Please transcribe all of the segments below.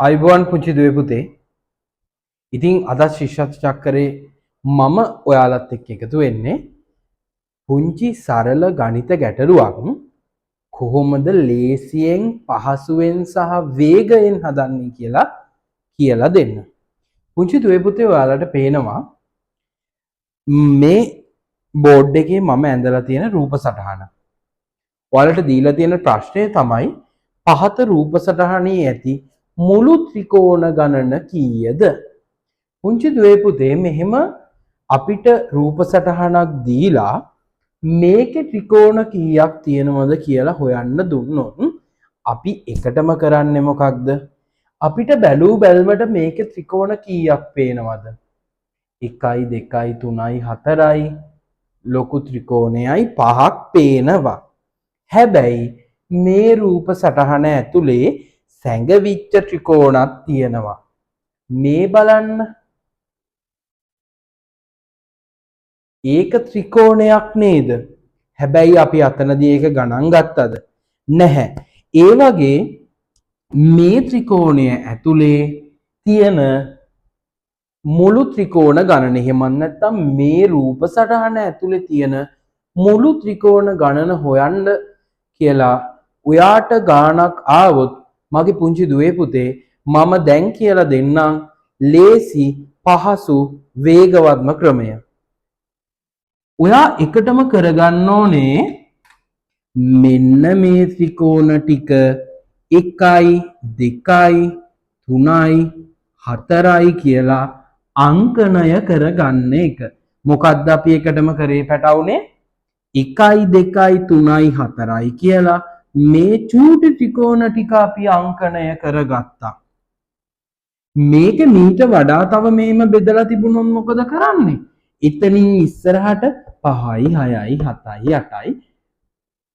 අයිබෝන් පුංචි දුවේ පුතේ. ඉතින් අද ශිෂ්‍යත්ව චක්‍රේ මම ඔයාලත් එක්ක එකතු වෙන්නේ පුංචි සරල ගණිත ගැටලුවක් කොහොමද ලේසියෙන් පහසුවෙන් සහ වේගයෙන් හදන්නේ කියලා දෙන්න. පුංචි දුවේ පුතේ ඔයාලට පේනවා මේ බෝඩ් එකේ මම ඇඳලා තියෙන රූප සටහන. ඔයාලට දීලා තියෙන ප්‍රශ්නය තමයි පහත රූප සටහනේ ඇති මුළු ත්‍රිකෝණ ගණන කීයද? පුංචි දුවේ පුතේ මෙහෙම අපිට රූප සටහනක් දීලා මේකේ ත්‍රිකෝණ කීයක් තියෙනවද කියලා හොයන්න දුන්නොත් අපි එකටම කරන්නේ මොකක්ද? අපිට බැලූ බැල්මට මේකේ ත්‍රිකෝණ කීයක් පේනවද? 1යි 2යි 3යි 4යි ලොකු ත්‍රිකෝණයයි 5ක් පේනවා. හැබැයි මේ රූප සටහන ඇතුලේ සැඟවිච්ච ත්‍රිකෝණක් තියෙනවා. මේ බලන්න. ඒක ත්‍රිකෝණයක් නේද? හැබැයි අපි අතනදී ඒක ගණන් ගත්තද? නැහැ. ඒ වගේ මේ ත්‍රිකෝණය ඇතුලේ තියෙන මුළු ත්‍රිකෝණ ගණන එහෙම නැත්නම් මේ රූප සටහන ඇතුලේ තියෙන මුළු ත්‍රිකෝණ ගණන හොයන්න කියලා ඔයාට ගාණක් ආවොත් මගේ පුංචි දුවේ පුතේ මම දැන් කියලා දෙන්නම් ලේසි පහසු වේගවත්ම ක්‍රමය. ඔයා එකටම කරගන්න ඕනේ මෙන්න මේ ත්‍රිකෝණ ටික 1යි 2යි 3යි 4යි කියලා අංකණය කරගන්න එක. මොකද්ද අපි එකටම කරේ පැටවුනේ? 1යි 2යි 3යි 4යි කියලා මේ චූටි ත්‍රිකෝණ ටික අපි අංකණය කරගත්තා. මේක මීට වඩා තව මේම බෙදලා තිබුණොත් මොකද කරන්නේ? එතනින් ඉස්සරහට 5යි 6යි 7යි 8යි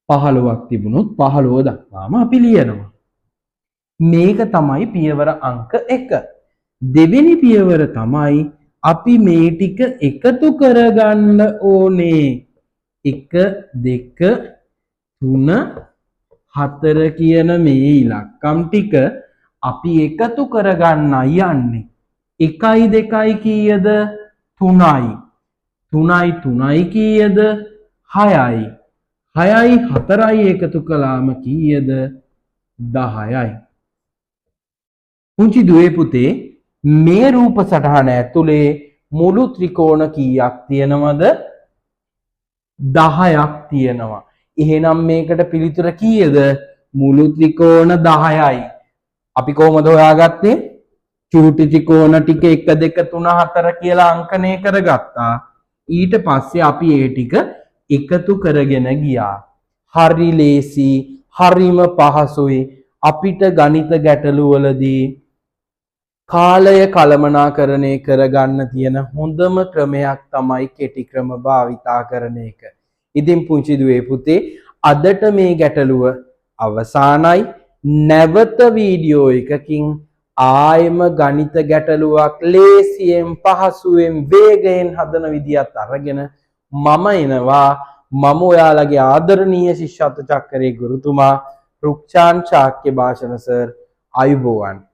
15ක් තිබුණොත් 15 දක්වාම අපි ලියනවා. මේක තමයි පියවර අංක 1. දෙවෙනි පියවර තමයි අපි මේ ටික එකතු කරගන්න ඕනේ. 1 2 3 4 කියන මේ ඉලක්කම් ටික අපි එකතු කරගන්නයි යන්නේ. 1යි 2යි කීයද? 3යි. 3යි 3යි කීයද? 6යි. 6යි 4යි එකතු කළාම කීයද? 10යි. පුංචි දුවේ පුතේ මේ රූප සටහන ඇතුලේ මුළු ත්‍රිකෝණ කීයක් තියෙනවද? 10ක් තියෙනවා. එහෙනම් මේකට පිළිතුර කීයද? මුළු ත්‍රිකෝණ 10යි. අපි කොහොමද හොයාගත්තේ? චූටි ත්‍රිකෝණ ටික 1 2 3 4 කියලා අංකණය කරගත්තා. ඊට පස්සේ අපි ඒ ටික එකතු කරගෙන ගියා. හරි ලේසි, හරිම පහසුයි. අපිට ගණිත ගැටලු වලදී කාලය කළමනාකරණය කරගන්න තියෙන හොඳම ක්‍රමයක් තමයි කෙටි ක්‍රම භාවිතා කරන එක. ඉතින් පුංචි දුවේ පුතේ අදට මේ ගැටලුව අවසానයි. නැවත වීඩියෝ එකකින් ආයෙම ගණිත ගැටලුවක් ලේසියෙන් පහසුවෙන් වේගයෙන් හදන විදියත් අරගෙන මම එනවා. මම ඔයාලගේ ආදරණීය ශිෂ්‍යත්ව චක්‍රයේ ගුරුතුමා රුක්චාන් චාක්‍ය භාෂණ සර්. අයුබෝවන්.